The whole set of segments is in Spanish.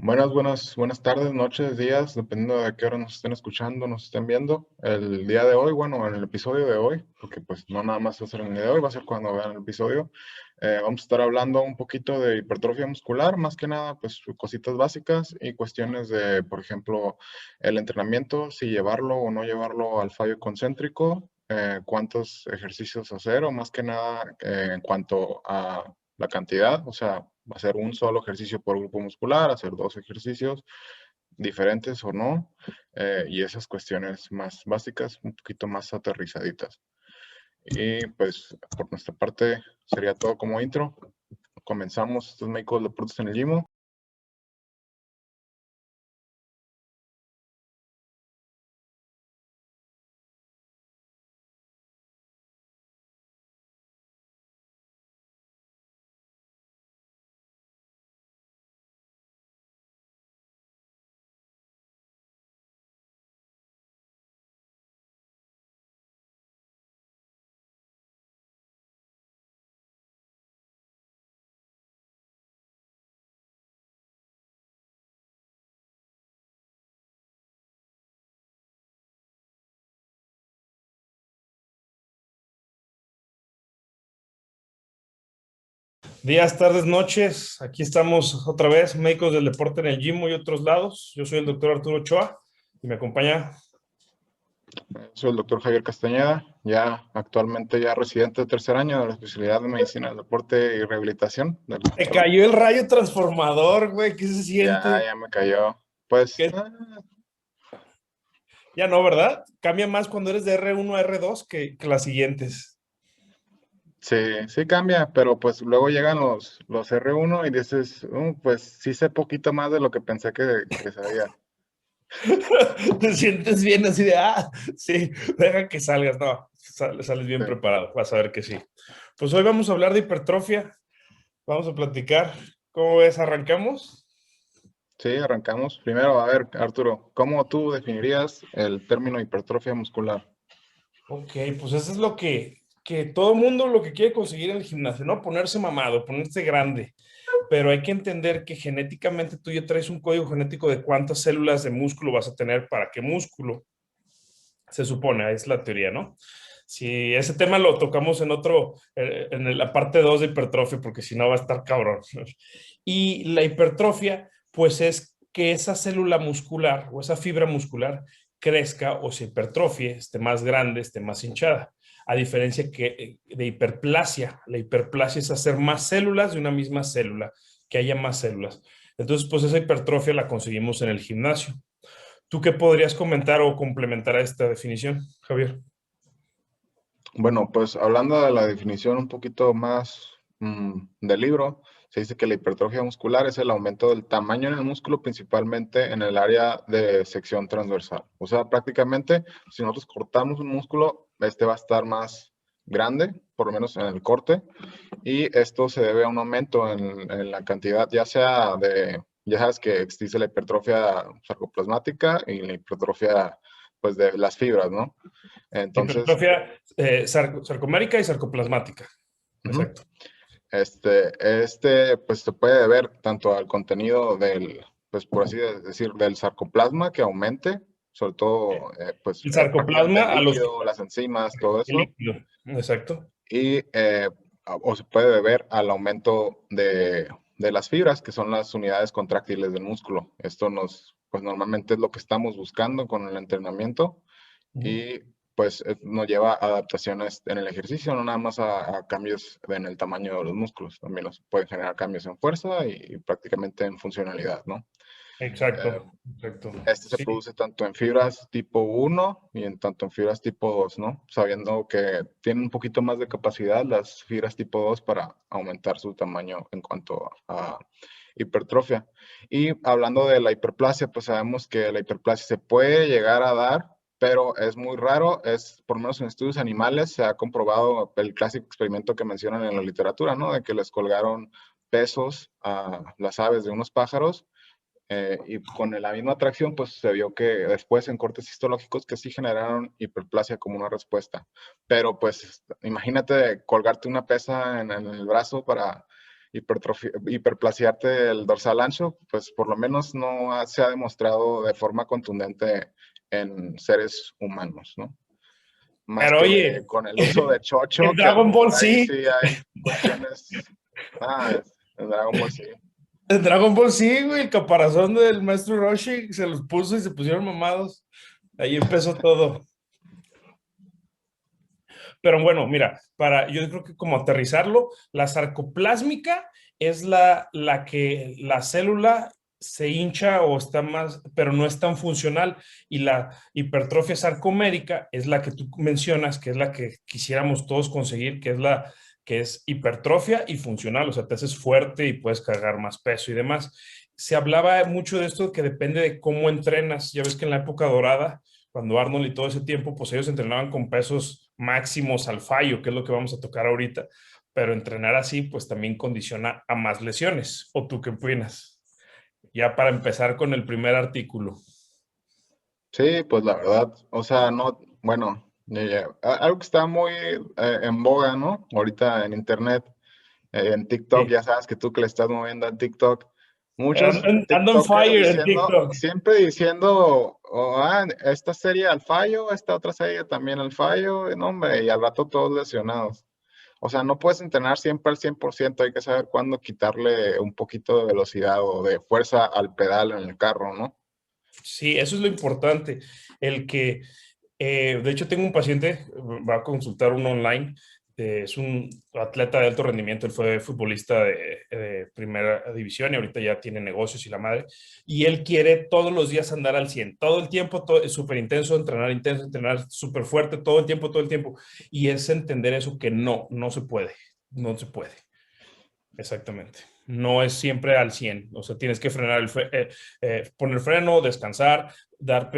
Buenas tardes, noches, días, dependiendo de a qué hora nos estén escuchando, nos estén viendo. El día de hoy, bueno, en el episodio de hoy, porque pues no nada más va a ser en el día de hoy, va a ser cuando vean el episodio, vamos a estar hablando un poquito de hipertrofia muscular, más que nada, pues cositas básicas y cuestiones de, por ejemplo, el entrenamiento, si llevarlo o no llevarlo al fallo concéntrico, cuántos ejercicios hacer o más que nada en cuanto a la cantidad, o sea, hacer un solo ejercicio por grupo muscular, hacer dos ejercicios diferentes o no, y esas cuestiones más básicas, un poquito más aterrizaditas. Y pues por nuestra parte sería todo como intro. Comenzamos estos médicos deportes en el Gimo. Días, tardes, noches. Aquí estamos otra vez, médicos del deporte en el gym y otros lados. Yo soy el doctor Arturo Ochoa y me acompaña. Soy el doctor Javier Castañeda, ya actualmente ya residente de tercer año de la especialidad de Medicina del Deporte y Rehabilitación del Te salud. cayó el rayo transformador, güey. ¿Qué se Ya, siente? ya me cayó. Pues ¿Qué? Ya no, ¿verdad? Cambia más cuando eres de R1 a R2 que las siguientes. sí, sí cambia, pero pues luego llegan los R1 y dices, pues sí sé poquito más de lo que pensé que sabía. Te sientes bien así de, sí, deja que salgas. No, sales bien Sí, preparado. Vas a ver que sí. Pues hoy vamos a hablar de hipertrofia. Vamos a platicar. ¿Cómo ves? ¿Arrancamos? sí, arrancamos. Primero, a ver, Arturo, ¿cómo tú definirías el término hipertrofia muscular? Ok, pues eso es lo que todo mundo lo que quiere conseguir en el gimnasio, ¿no? Ponerse mamado, ponerse grande. Pero hay que entender que genéticamente tú ya traes un código genético de cuántas células de músculo vas a tener para qué músculo. Se supone, es la teoría, ¿no? Si ese tema lo tocamos en otro, en la parte 2 de hipertrofia, porque si no va a estar cabrón. Y la hipertrofia, pues es que esa célula muscular o esa fibra muscular crezca o se hipertrofie, esté más grande, esté más hinchada. A diferencia que de hiperplasia. La hiperplasia es hacer más células de una misma célula, que haya más células. Entonces, pues esa hipertrofia la conseguimos en el gimnasio. ¿Tú qué podrías comentar o complementar a esta definición, Javier? Bueno, pues hablando de la definición un poquito más del libro, se dice que la hipertrofia muscular es el aumento del tamaño en el músculo, principalmente en el área de sección transversal. O sea, prácticamente, si nosotros cortamos un músculo, este va a estar más grande, por lo menos en el corte, y esto se debe a un aumento en la cantidad, ya sea de, ya sabes que existe la hipertrofia sarcoplasmática y la hipertrofia, pues, de las fibras, ¿no? Entonces, Hipertrofia sarcomérica y sarcoplasmática. ujú. Exacto. Pues se puede deber tanto al contenido del, pues por así decir, del sarcoplasma que aumente, sobre todo, pues El prácticamente el sarcoplasma a los líquido, las enzimas, todo el eso, líquido. Exacto. y o se puede deber al aumento de las fibras, que son las unidades contráctiles del músculo. Esto pues normalmente es lo que estamos buscando con el entrenamiento Ujú. y pues nos lleva a adaptaciones en el ejercicio, no nada más a cambios en el tamaño de los músculos, también nos pueden generar cambios en fuerza y prácticamente en funcionalidad, ¿no? Eh, Exacto. Exacto. este se Sí. produce tanto en fibras tipo 1 y en tanto en fibras tipo 2, ¿no? Sabiendo que tienen un poquito más de capacidad las fibras tipo 2 para aumentar su tamaño en cuanto a hipertrofia. Y hablando de la hiperplasia, pues sabemos que la hiperplasia se puede llegar a dar, pero es muy raro, es por lo menos en estudios animales se ha comprobado el clásico experimento que mencionan en la literatura, ¿no? De que les colgaron pesos a las aves de unos pájaros y con la misma atracción, pues se vio que después en cortes histológicos que sí generaron hiperplasia como una respuesta. Pero pues imagínate colgarte una pesa en el brazo para hiperplaciarte el dorsal ancho, pues por lo menos no se ha demostrado de forma contundente en seres humanos, ¿no? Más Pero que oye, con el uso de chocho, en que a lo Dragon mejor Ball ahí sí, sí hay cuestiones. En Dragon Ball sí. en Dragon Ball sí, güey, el caparazón del maestro Roshi se los puso y se pusieron mamados. Ahí empezó todo. Pero bueno, mira, yo creo que como aterrizarlo, la sarcoplásmica es la que la célula se hincha o está más, pero no es tan funcional. Y la hipertrofia sarcomérica es la que tú mencionas, que es la que quisiéramos todos conseguir, que es la que es hipertrofia y funcional, o sea, te haces fuerte y puedes cargar más peso y demás. Se hablaba mucho de esto que depende de cómo entrenas. Ya ves que en la época dorada, cuando Arnold y todo ese tiempo, pues ellos entrenaban con pesos máximos al fallo, que es lo que vamos a tocar ahorita, pero entrenar así, pues también condiciona a más lesiones. ¿O tú qué opinas? Ya para empezar con el primer artículo. Sí, pues la verdad, o sea, no, bueno, algo que está muy en boga, ¿no? Ahorita en internet, en TikTok, Sí. ya sabes que tú que le estás moviendo al TikTok, muchos Ando on TikTokers fire en diciendo, TikTok. siempre diciendo, oh, esta serie al fallo, esta otra serie también al fallo, no, hombre, y al rato todos lesionados. O sea, no puedes entrenar siempre al 100%, hay que saber cuándo quitarle un poquito de velocidad o de fuerza al pedal en el carro, ¿no? Sí, eso es lo importante. El que, de hecho, tengo un paciente, va a consultar uno online, es un atleta de alto rendimiento, él fue futbolista de primera división y ahorita ya tiene negocios y la madre, y él quiere todos los días andar al 100 todo el tiempo, es súper intenso, entrenar súper fuerte, todo el tiempo, y es entender eso que no se puede, no se puede. Exactamente. No es siempre al 100. O sea, tienes que frenar poner freno, descansar, dar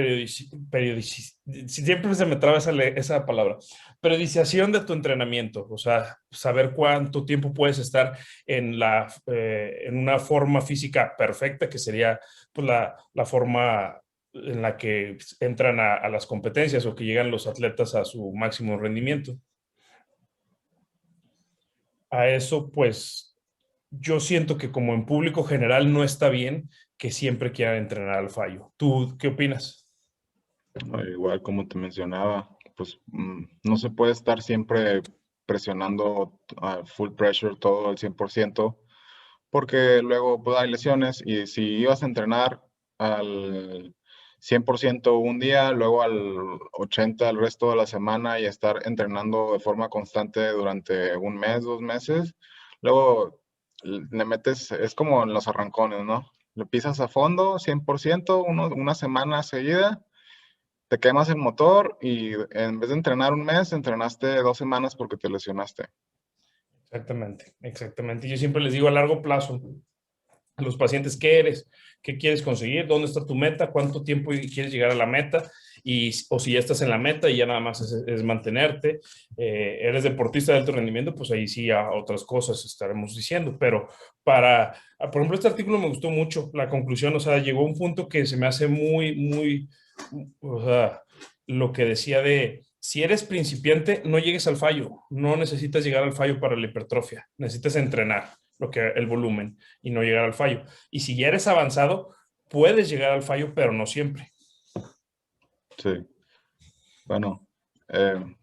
siempre se me traba esa palabra. Periodización de tu entrenamiento. O sea, saber cuánto tiempo puedes estar en una forma física perfecta, que sería pues, la forma en la que entran a las competencias o que llegan los atletas a su máximo rendimiento. A eso, pues yo siento que como en público general no está bien que siempre quieran entrenar al fallo. ¿Tú qué opinas? Igual como te mencionaba, pues no se puede estar siempre presionando a full pressure todo al 100%, porque luego pues, hay lesiones y si ibas a entrenar al 100% un día, luego al 80% el resto de la semana y estar entrenando de forma constante durante un mes, 2 meses, luego le metes, es como en los arrancones, ¿no? Le pisas a fondo, 100%, una semana seguida, te quemas el motor y en vez de entrenar un mes, entrenaste 2 semanas porque te lesionaste. Exactamente, exactamente. Yo siempre les digo a largo plazo a los pacientes, ¿qué eres? ¿Qué quieres conseguir? ¿Dónde está tu meta? ¿Cuánto tiempo quieres llegar a la meta? O si ya estás en la meta y ya nada más es mantenerte. Eres deportista de alto rendimiento, pues ahí sí a otras cosas estaremos diciendo. Pero por ejemplo, este artículo me gustó mucho, la conclusión, o sea, llegó a un punto que se me hace muy, o sea, lo que decía de, si eres principiante, no llegues al fallo, no necesitas llegar al fallo para la hipertrofia, necesitas entrenar el volumen y no llegar al fallo. Y si ya eres avanzado, puedes llegar al fallo, pero no siempre. Sí, bueno,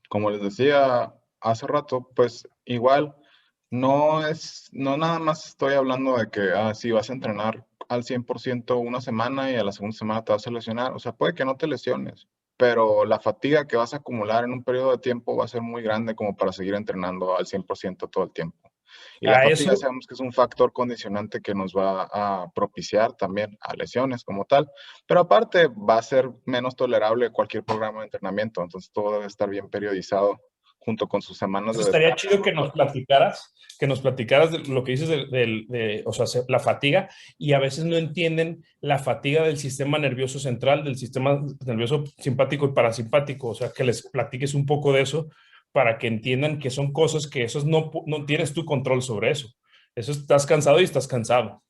como les decía hace rato, pues igual no nada más estoy hablando de que, sí, vas a entrenar al 100% una semana y a la segunda semana te vas a lesionar. O sea, puede que no te lesiones, pero la fatiga que vas a acumular en un periodo de tiempo va a ser muy grande como para seguir entrenando al 100% todo el tiempo. Y la A fatiga eso, sabemos que es un factor condicionante que nos va a propiciar también a lesiones como tal, pero aparte va a ser menos tolerable cualquier programa de entrenamiento, entonces todo debe estar bien periodizado junto con sus semanas eso de estaría descanso. chido que nos platicaras de lo que dices o sea, la fatiga, y a veces no entienden la fatiga del sistema nervioso central, del sistema nervioso simpático y parasimpático, o sea, que les platiques un poco de eso para que entiendan que son cosas que esos no tienes tu control sobre eso. Eso estás cansado y estás cansado.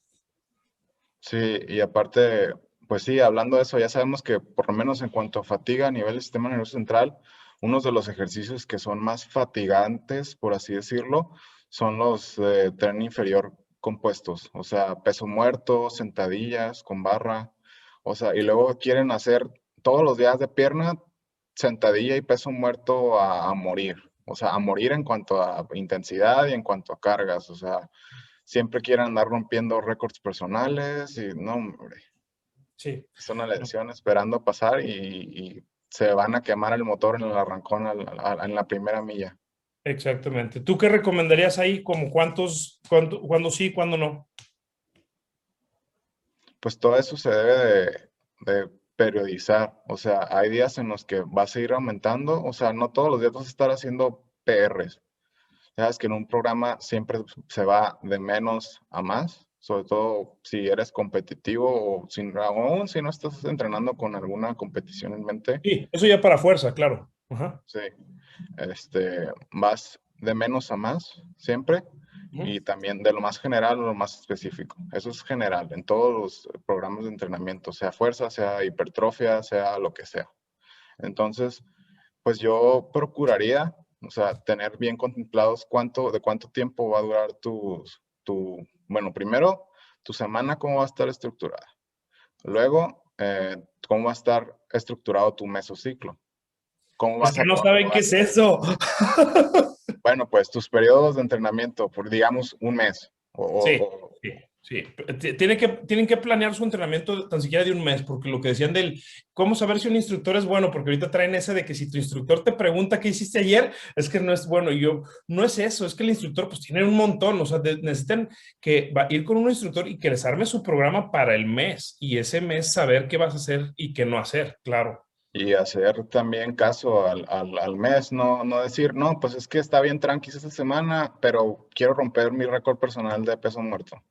Sí, y aparte, pues sí, hablando de eso, ya sabemos que por lo menos en cuanto a fatiga a nivel del sistema nervioso central, unos de los ejercicios que son más fatigantes, por así decirlo, son los de tren inferior compuestos, o sea, peso muerto, sentadillas con barra, o sea, y luego quieren hacer todos los días de pierna, sentadilla y peso muerto a morir, o sea, a morir en cuanto a intensidad y en cuanto a cargas, o sea, siempre quieren andar rompiendo récords personales y no, hombre, Sí. es una lesión esperando pasar y se van a quemar el motor en el arrancón en la primera milla. Exactamente. ¿Tú qué recomendarías ahí? Como cuándo sí, cuándo no? Pues todo eso se debe de periodizar. O sea, hay días en los que vas a ir aumentando. O sea, no todos los días vas a estar haciendo PRs. Sabes que en un programa siempre se va de menos a más, sobre todo si eres competitivo o aún si no estás entrenando con alguna competición en mente. Sí, eso ya para fuerza, claro. Ajá. Sí, vas de menos a más siempre Ujú. y también de lo más general a lo más específico. Eso es general en todos los programas de entrenamiento, sea fuerza, sea hipertrofia, sea lo que sea. Entonces, pues yo procuraría, o sea, tener bien contemplados de cuánto tiempo va a durar bueno, primero, tu semana, cómo va a estar estructurada. Luego, cómo va a estar estructurado tu mesociclo. ¿Cómo Es vas que a no saben qué acomodar? es eso. Bueno, pues tus periodos de entrenamiento, por digamos un mes. Sí, sí, sí. Tienen que planear su entrenamiento tan siquiera de un mes, porque lo que decían cómo saber si un instructor es bueno, porque ahorita traen ese de que si tu instructor te pregunta qué hiciste ayer, es que no es bueno. Y yo, no es eso, es que el instructor pues tiene un montón, o sea, necesitan ir con un instructor y que les arme su programa para el mes, y ese mes saber qué vas a hacer y qué no hacer, claro. y hacer también caso al mes, no decir, no, pues es que está bien tranqui esta semana, pero quiero romper mi récord personal de peso muerto.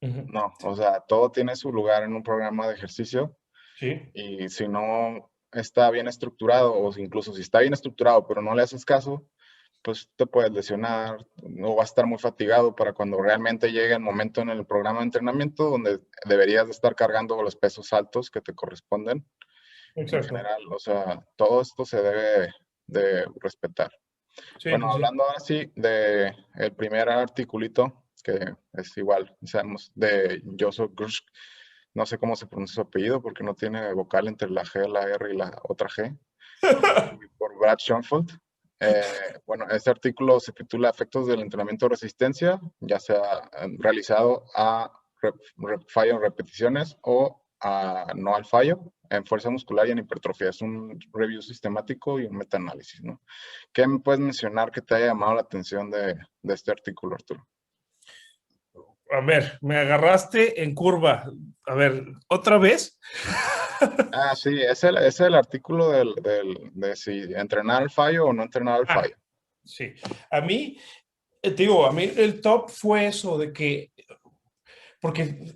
Ujú. No, o sea, todo tiene su lugar en un programa de ejercicio Sí, y si no está bien estructurado o incluso si está bien estructurado pero no le haces caso, pues te puedes lesionar, no vas a estar muy fatigado para cuando realmente llegue el momento en el programa de entrenamiento donde deberías de estar cargando los pesos altos que te corresponden en exacto. general. O sea, todo esto se debe de respetar. Sí, Bueno, sí, sí. hablando ahora sí de el primer articulito, que es igual, sabemos, de Joseph Grush, no sé cómo se pronuncia su apellido porque no tiene vocal entre la G, la R y la otra G, y por Brad Schoenfeld. Bueno, este artículo se titula Efectos del entrenamiento de resistencia, ya sea realizado a fallo en repeticiones o no al fallo en fuerza muscular y en hipertrofia. Es un review sistemático y un metaanálisis, ¿no? ¿Qué me puedes mencionar que te haya llamado la atención de este artículo, Arturo? A ver, me agarraste en curva. A ver, ¿otra vez? Ah, sí, es el artículo de si entrenar al fallo o no entrenar al Ah, fallo. sí. A mí, te digo, a mí el top fue eso de que, porque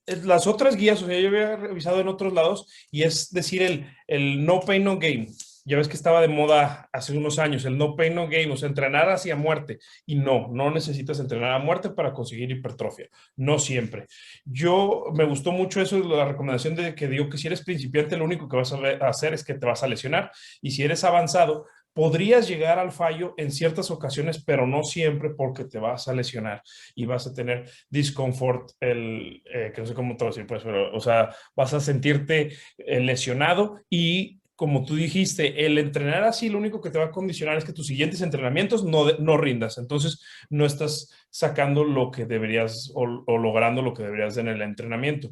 las otras guías, o sea, yo había revisado en otros lados y es decir, el no pain, no gain. Ya ves que estaba de moda hace unos años, el no pain, no gain, o sea, entrenar hacia muerte. Y no necesitas entrenar a muerte para conseguir hipertrofia. No siempre. Yo me gustó mucho eso, la recomendación de que digo que si eres principiante, lo único que vas a hacer es que te vas a lesionar. Y si eres avanzado, podrías llegar al fallo en ciertas ocasiones, pero no siempre porque te vas a lesionar y vas a tener discomfort, que no sé cómo te voy a decir, pues, pero, o sea, vas a sentirte lesionado y como tú dijiste, el entrenar así lo único que te va a condicionar es que tus siguientes entrenamientos no rindas. Entonces, no estás sacando lo que deberías o logrando lo que deberías en el entrenamiento.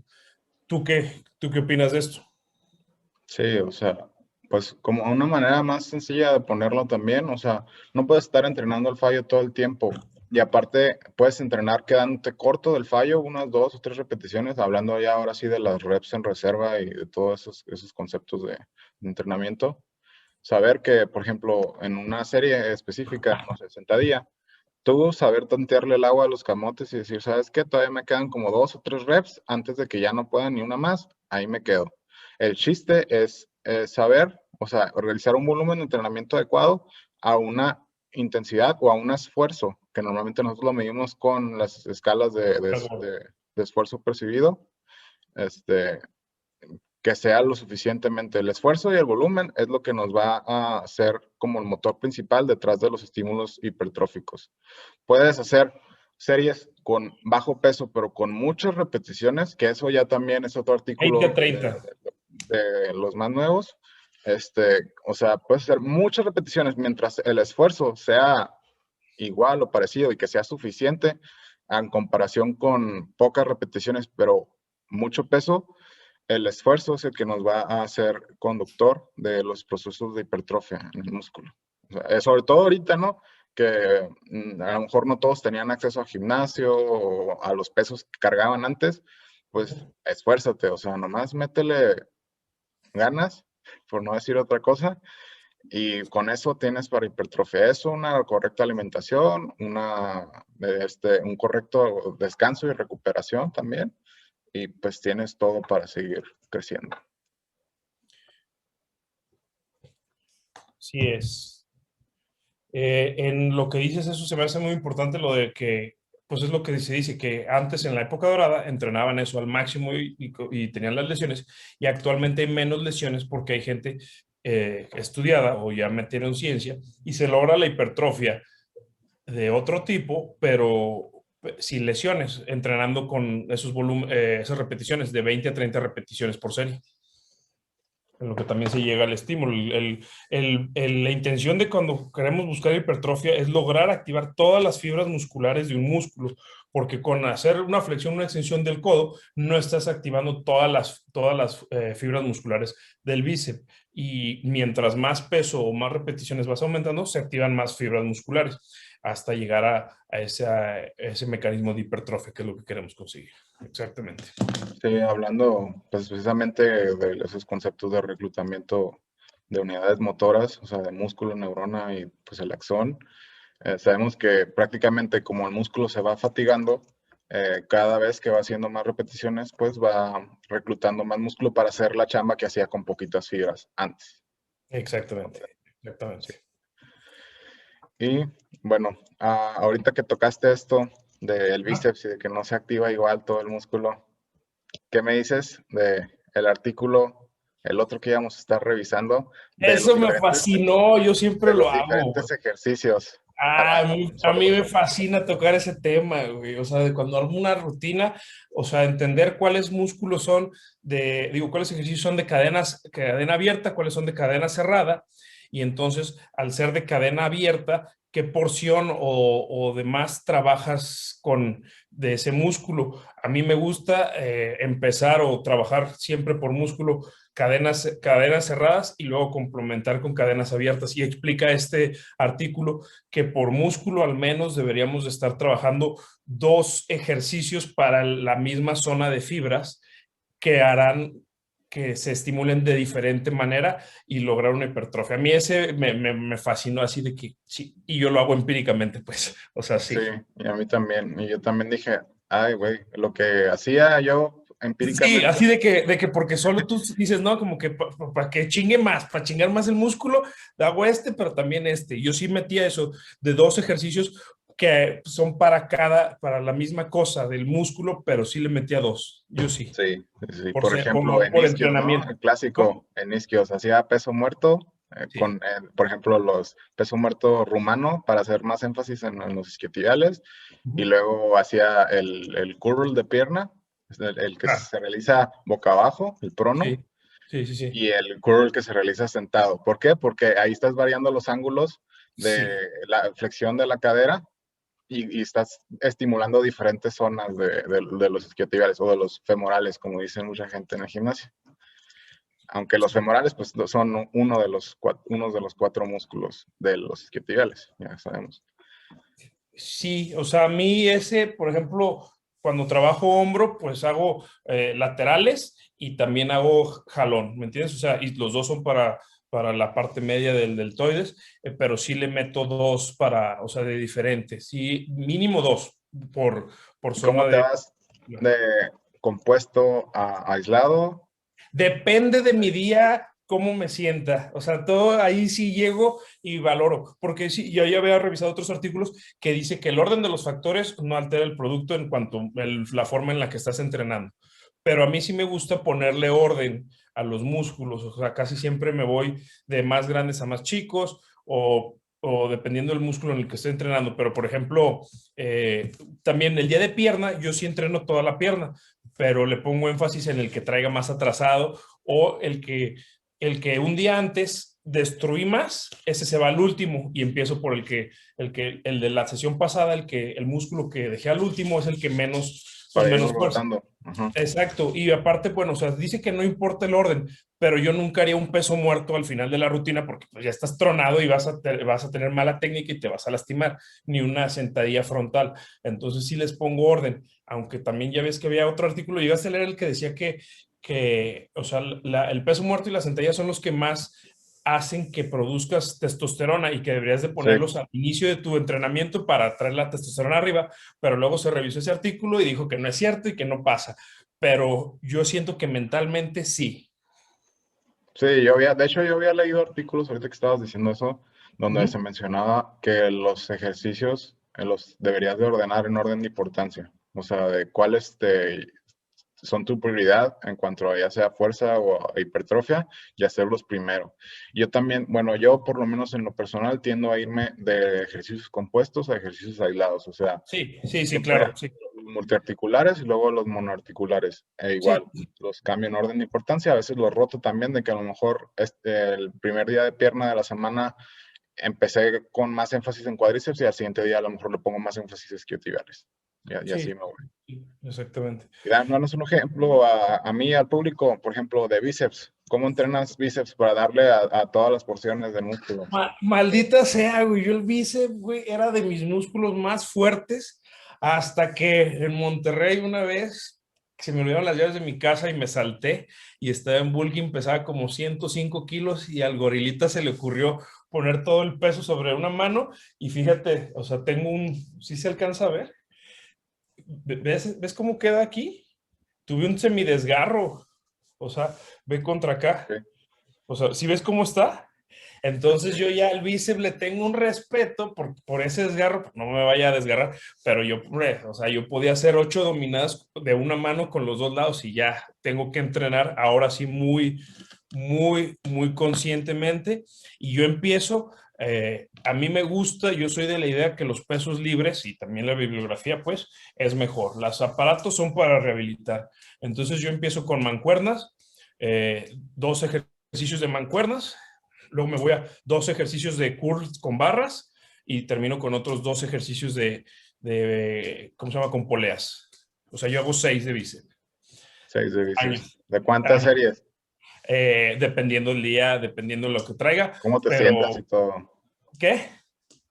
¿Tú qué opinas de esto? Sí, o sea, pues como una manera más sencilla de ponerlo también, o sea, no puedes estar entrenando al fallo todo el tiempo. Y aparte, puedes entrenar quedándote corto del fallo, unas 2 o 3 repeticiones, hablando ya ahora sí de las reps en reserva y de todos esos conceptos de entrenamiento. Saber que, por ejemplo, en una serie específica, no sé, sentadilla, tú saber tantearle el agua a los camotes y decir, ¿sabes qué? Todavía me quedan como 2 o 3 reps antes de que ya no pueda ni una más, ahí me quedo. El chiste es saber, o sea, realizar un volumen de entrenamiento adecuado a una intensidad o a un esfuerzo, que normalmente nosotros lo medimos con las escalas de esfuerzo percibido, este, que sea lo suficientemente. El esfuerzo y el volumen es lo que nos va a hacer como el motor principal detrás de los estímulos hipertróficos. Puedes hacer series con bajo peso, pero con muchas repeticiones, que eso ya también es otro 20 a artículo 30. de los más nuevos. O sea, puedes hacer muchas repeticiones mientras el esfuerzo sea igual o parecido y que sea suficiente en comparación con pocas repeticiones, pero mucho peso. El esfuerzo es el que nos va a hacer conductor de los procesos de hipertrofia en el músculo. O sea, sobre todo ahorita, ¿no? Que a lo mejor no todos tenían acceso a gimnasio o a los pesos que cargaban antes, pues esfuérzate, o sea, nomás métele ganas, por no decir otra cosa, y con eso tienes para hipertrofia eso, una correcta alimentación, un correcto descanso y recuperación también, y pues tienes todo para seguir creciendo. Sí es. En lo que dices, eso se me hace muy importante, lo de que, pues es lo que se dice, que antes en la época dorada entrenaban eso al máximo y tenían las lesiones, y actualmente hay menos lesiones porque hay gente estudiada o ya metieron ciencia y se logra la hipertrofia de otro tipo, pero sin lesiones, entrenando con esas repeticiones de 20 a 30 repeticiones por serie, en lo que también se llega al estímulo. La intención de cuando queremos buscar hipertrofia es lograr activar todas las fibras musculares de un músculo, porque con hacer una flexión, una extensión del codo, no estás activando todas las fibras musculares del bíceps. Y mientras más peso o más repeticiones vas aumentando, se activan más fibras musculares hasta llegar a ese mecanismo de hipertrofia, que es lo que queremos conseguir. Exactamente. Sí, hablando pues precisamente de esos conceptos de reclutamiento de unidades motoras, o sea, de músculo, neurona y pues el axón, sabemos que prácticamente como el músculo se va fatigando, cada vez que va haciendo más repeticiones, pues va reclutando más músculo para hacer la chamba que hacía con poquitas fibras antes. Exactamente. Sí. Exactamente. Y bueno, ahorita que tocaste esto del bíceps y de que no se activa igual todo el músculo, ¿qué me dices de el artículo, el otro que íbamos a estar revisando, Eso me fascinó, yo siempre de lo los hago, güey. diferentes ejercicios para A solo mí me músculo? fascina tocar ese tema, güey. O sea, de cuando armo una rutina, o sea, entender cuáles músculos son cuáles ejercicios son de cadena abierta, cuáles son de cadena cerrada. Y entonces, al ser de cadena abierta, qué porción o demás trabajas de ese músculo. A mí me gusta empezar o trabajar siempre por músculo cadenas cerradas y luego complementar con cadenas abiertas. Y explica este artículo que por músculo al menos deberíamos de estar trabajando 2 ejercicios para la misma zona de fibras que harán que se estimulen de diferente manera y lograr una hipertrofia. A mí ese me fascinó así de que sí, y yo lo hago empíricamente, pues, o sea, Sí, sí. y a mí también. Y yo también dije, ay, güey, lo que hacía yo Sí, empíricamente. así de que porque solo tú dices, no, como que para que chingue más, para chingar más el músculo, hago pero también este. Yo sí metía eso de 2 ejercicios que son para la misma cosa del músculo, pero sí le metía 2. Yo sí, Sí, sí. por Por ser, ejemplo, en por isquios, ¿no? entrenamiento. El ¿Cómo? clásico en isquios, hacía peso muerto Sí. por ejemplo, los peso muerto rumano para hacer más énfasis en los isquiotibiales. Y Ujú. luego hacía el curl de pierna, es el que Ah, se realiza boca abajo, el prono, sí, sí, sí, sí. y el curl que se realiza sentado. ¿Por qué? Porque ahí estás variando los ángulos de Sí. la flexión de la cadera y estás estimulando diferentes zonas de los isquiotibiales o de los femorales, como dice mucha gente en el gimnasio. Aunque los femorales pues, son uno de los 4 músculos de los isquiotibiales, ya sabemos. Sí, o sea, a mí ese, por ejemplo, cuando trabajo hombro, pues hago laterales y también hago jalón, ¿me entiendes? O sea, y los dos son para la parte media del deltoides, pero sí le meto 2 o sea, de diferentes, sí, mínimo 2 por, por ¿Y zona cómo te de... vas de compuesto a aislado? Depende de mi día, cómo me sienta. O sea, todo ahí sí llego y valoro. Porque sí, yo ya había revisado otros artículos que dice que el orden de los factores no altera el producto en cuanto a la forma en la que estás entrenando. Pero a mí sí me gusta ponerle orden a los músculos. O sea, casi siempre me voy de más grandes a más chicos o o dependiendo del músculo en el que esté entrenando. Pero, por ejemplo, también el día de pierna, yo sí entreno toda la pierna, pero le pongo énfasis en el que traiga más atrasado o el que un día antes destruí más, ese se va al último y empiezo por el de la sesión pasada, el músculo que dejé al último es el que menos, con para irlo menos fuerza. rotando. Ajá. Exacto, y aparte, bueno, o sea, dice que no importa el orden, pero yo nunca haría un peso muerto al final de la rutina porque pues, ya estás tronado y vas a tener mala técnica y te vas a lastimar, ni una sentadilla frontal. Entonces sí les pongo orden, aunque también ya ves que había otro artículo, llegaste a leer el que decía que o sea, el peso muerto y la sentadilla son los que más hacen que produzcas testosterona y que deberías de Sí, ponerlos al inicio de tu entrenamiento para traer la testosterona arriba, pero luego se revisó ese artículo y dijo que no es cierto y que no pasa, pero yo siento que mentalmente sí. sí, de hecho yo había leído artículos ahorita que estabas diciendo eso, donde se Ujú. mencionaba que los ejercicios los deberías de ordenar en orden de importancia, o sea, de cuáles son tu prioridad en cuanto a ya sea fuerza o a hipertrofia y hacerlos primero. Yo también, bueno, yo por lo menos en lo personal tiendo a irme de ejercicios compuestos a ejercicios aislados, o sea, Sí, sí, sí, siempre claro, sí. los multiarticulares y luego los monoarticulares. E igual, Sí, los cambio en orden de importancia. A veces los roto también, de que a lo mejor el primer día de pierna de la semana empecé con más énfasis en cuádriceps y al siguiente día a lo mejor le pongo más énfasis en isquiotibiales. Y así sí, me voy. sí, exactamente. Y danos un ejemplo a mí, al público, por ejemplo, de bíceps. ¿Cómo entrenas bíceps para darle a todas las porciones del músculo? Maldita sea, güey. Yo el bíceps, güey, era de mis músculos más fuertes hasta que en Monterrey una vez se me olvidaron las llaves de mi casa y me salté y estaba en bulking, pesaba como 105 kilos y al gorilita se le ocurrió poner todo el peso sobre una mano y fíjate, o sea, tengo ¿sí se alcanza a ver? ¿Ves cómo queda aquí? Tuve un semidesgarro, o sea, ve contra acá. Ok, O sea, ¿sí ves cómo está? Entonces yo ya al bíceps le tengo un respeto por ese desgarro, pues, no me vaya a desgarrar, pero o sea, yo podía hacer 8 dominadas de una mano con los dos lados y ya tengo que entrenar ahora sí muy, muy, muy conscientemente. Y yo empiezo, a mí me gusta, yo soy de la idea que los pesos libres y también la bibliografía, pues, es mejor. Los aparatos son para rehabilitar. Entonces yo empiezo con mancuernas, 2 ejercicios de mancuernas, luego me voy a 2 ejercicios de curls con barras y termino con otros 2 ejercicios ¿cómo se llama? Con poleas. O sea, yo hago 6 de bíceps. 6 de Año, bíceps. ¿De cuántas año. series? Dependiendo el día, dependiendo de lo que traiga, ¿Cómo te sientas y pero todo? ¿qué?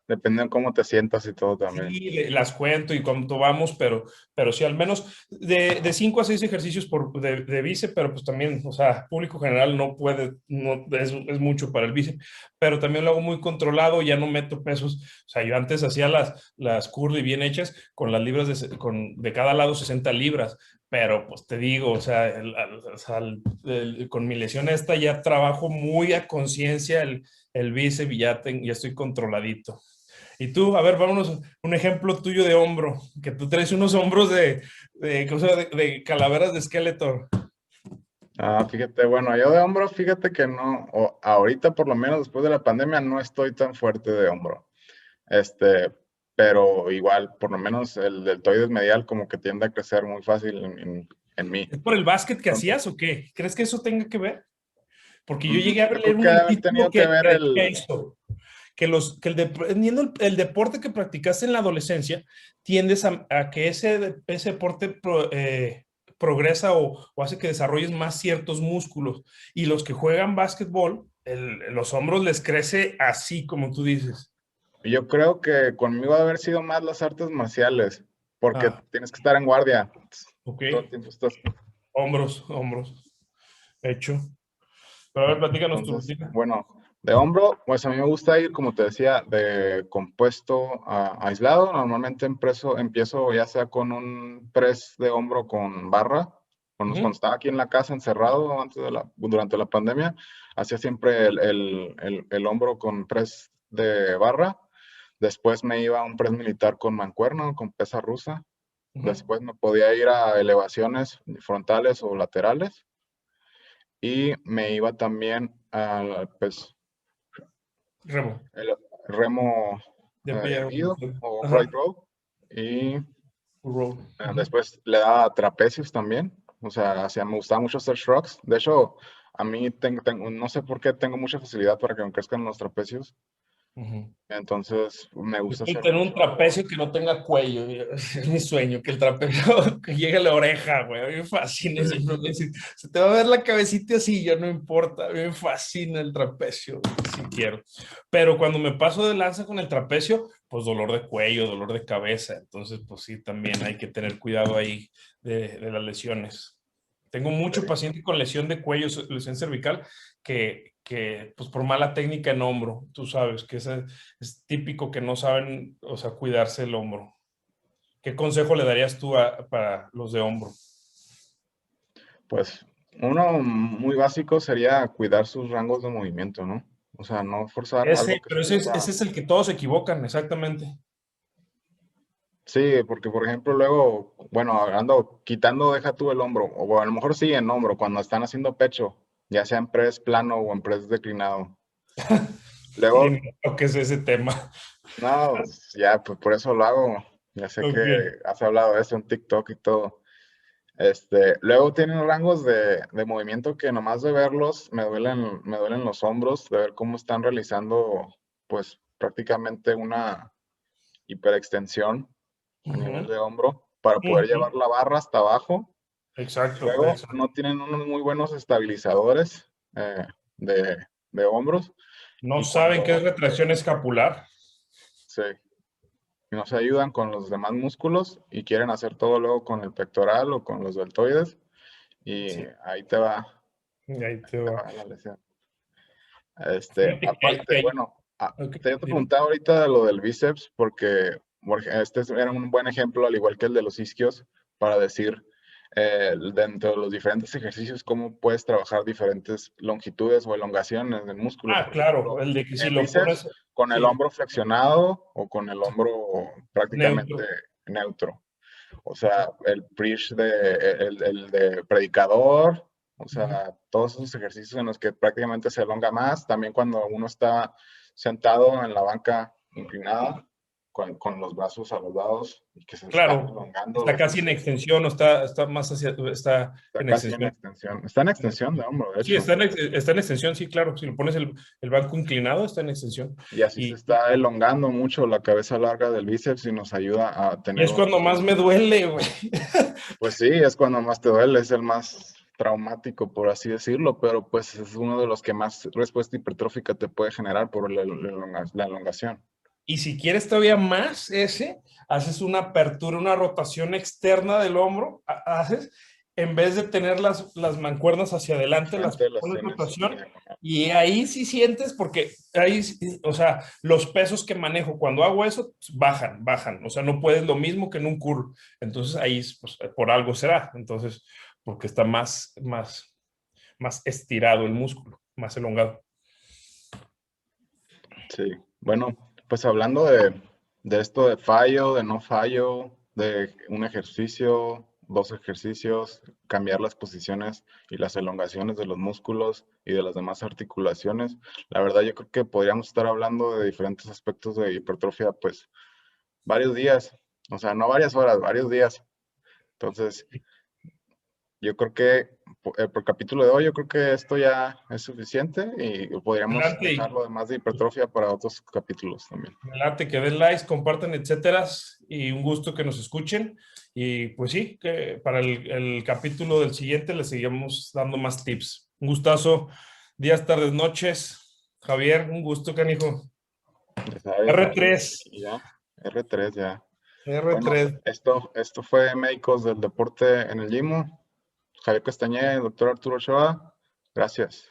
Depende de cómo te sientas y todo también. Sí, las cuento y cuánto vamos, pero sí, al menos de 5 a 6 ejercicios de bíceps, pero pues también, o sea, público general no puede, no, es mucho para el bíceps, pero también lo hago muy controlado, ya no meto pesos, o sea, yo antes hacía las curly bien hechas con las libras de cada lado 60 libras, pero pues te digo, o sea, con mi lesión esta ya trabajo muy a conciencia el bíceps y ya estoy controladito. Y tú, a ver, vámonos, un ejemplo tuyo de hombro, que tú traes unos hombros ¿cómo se llama? De calaveras de Skeletor. Ah, fíjate, bueno, yo de hombro, fíjate que no, o ahorita por lo menos después de la pandemia no estoy tan fuerte de hombro. Este, pero igual, por lo menos el deltoides medial como que tiende a crecer muy fácil en mí. ¿Es por el básquet que Entonces, hacías o qué? ¿Crees que eso tenga que ver? Porque yo llegué a yo leer creo que un debe haber artículo tenido que ver que decía el, esto, dependiendo el deporte que practicaste en la adolescencia, tiendes a que ese deporte progresa o hace que desarrolles más ciertos músculos. Y los que juegan básquetbol, los hombros les crece así como tú dices. yo creo que conmigo debe haber sido más las artes marciales, porque Ah, tienes que estar en guardia. ok. Todo el tiempo estás. Hombros, hombros. Hecho. Pero a ver, platícanos tu Entonces, rutina. bueno, de hombro, pues a mí me gusta ir, como te decía, de compuesto a aislado. Normalmente empiezo ya sea con un press de hombro con barra. Cuando Ujú, estaba aquí en la casa encerrado durante la pandemia, hacía siempre el hombro con press de barra. Después me iba a un press militar con mancuerna, con pesa rusa. ujú. Después me podía ir a elevaciones frontales o laterales. Y me iba también a, pues, Remo. remo De pie. erguido o Ajá. upright row. Y Roll. después le daba trapecios también. O sea, me gustaba mucho hacer shrugs. De hecho, a mí no sé por qué tengo mucha facilidad para que me crezcan los trapecios. Ujú. Entonces, me Yo gusta quiero hacer tener un mucho. trapecio que no tenga cuello. Es mi sueño, que el trapecio que llegue a la oreja, güey. A mí me fascina. Siempre me dicen, se te va a ver la cabecita así, yo no importa. A mí me fascina el trapecio, si quiero. Pero cuando me paso de lanza con el trapecio, pues dolor de cuello, dolor de cabeza. Entonces, pues sí, también hay que tener cuidado ahí de las lesiones. Tengo mucho paciente con lesión de cuello, lesión cervical, que pues por mala técnica en hombro, tú sabes, que es típico que no saben, o sea, cuidarse el hombro. ¿Qué consejo le darías tú para los de hombro? Pues uno muy básico sería cuidar sus rangos de movimiento, ¿no? O sea, no forzar algo que Pero se ese sienta. es el que todos se equivocan, exactamente. Sí, porque por ejemplo luego, bueno, ando quitando, deja tú el hombro, o a lo mejor sí en hombro, cuando están haciendo pecho, ya sea en press plano o en press declinado. Ni Luego, me toques ese tema. no, pues, ya, pues por eso lo hago. Ya sé que Ok. has hablado de eso en TikTok y todo. Luego tienen rangos de movimiento que nomás de verlos me duelen los hombros, de ver cómo están realizando, pues prácticamente una hiperextensión a nivel Ujú, de hombro para poder ujú. llevar la barra hasta abajo. Exacto, Luego exacto. no tienen unos muy buenos estabilizadores de hombros No y saben qué es cuando retracción escapular. se, nos ayudan con los demás músculos y quieren hacer todo luego con el pectoral o con los deltoides y Sí, ahí y ahí te te va. va la lesión. Fíjate Aparte, bueno, ok, te dime. preguntaba ahorita de lo del bíceps porque era un buen ejemplo, al igual que el de los isquios, para decir dentro de los diferentes ejercicios cómo puedes trabajar diferentes longitudes o elongaciones del músculo. Ah, Por claro, ejemplo, el de que si en lo bíceps, pones, con el sí, hombro flexionado o con el hombro prácticamente neutro. neutro. O sea, el preach el de predicador, o Ujú. sea, todos esos ejercicios en los que prácticamente se elonga más, también cuando uno está sentado en la banca inclinada, con los brazos a los lados y que se están Claro, elongando está los casi en bíceps, extensión o está más hacia, está está en casi en extensión. extensión. Está en extensión de hombro, de Sí, hecho. está en extensión, sí, claro. Si lo pones el banco inclinado, está en extensión. Y así se Y, está elongando mucho la cabeza larga del bíceps y nos ayuda a y tener es cuando más me duele, güey. pues sí, es cuando más te duele, es el más traumático, por así decirlo, pero pues es uno de los que más respuesta hipertrófica te puede generar por la elongación. Y si quieres todavía más haces una apertura, una rotación externa del hombro, haces, en vez de tener las mancuernas hacia adelante, las Enfrente las pones tienes en rotación diagonal. y ahí sí sientes, porque ahí, o sea, los pesos que manejo cuando hago eso, pues, bajan, o sea, no puedes lo mismo que en un curl, entonces ahí, pues, por algo será, entonces, porque está más estirado el músculo, más elongado. Sí, bueno, pues hablando de esto de fallo, de no fallo, de un ejercicio, dos ejercicios, cambiar las posiciones y las elongaciones de los músculos y de las demás articulaciones, la verdad yo creo que podríamos estar hablando de diferentes aspectos de hipertrofia, pues varios días, o sea, no varias horas, varios días. Entonces, yo creo que por capítulo de hoy, yo creo que esto ya es suficiente y podríamos Adelante, dejar lo demás de hipertrofia para otros capítulos también. adelante, que den likes, compartan, etcétera. Y un gusto que nos escuchen. Y pues sí, que para el capítulo del siguiente les seguimos dando más tips. Un gustazo. Días, tardes, noches. Javier, un gusto, canijo. Ya sabes, aquí R3, ya, R3 ya. Bueno, R3. esto fue Médicos del Deporte en el Gimo. Javier Castañeda y el doctor Arturo Ochoa. Gracias.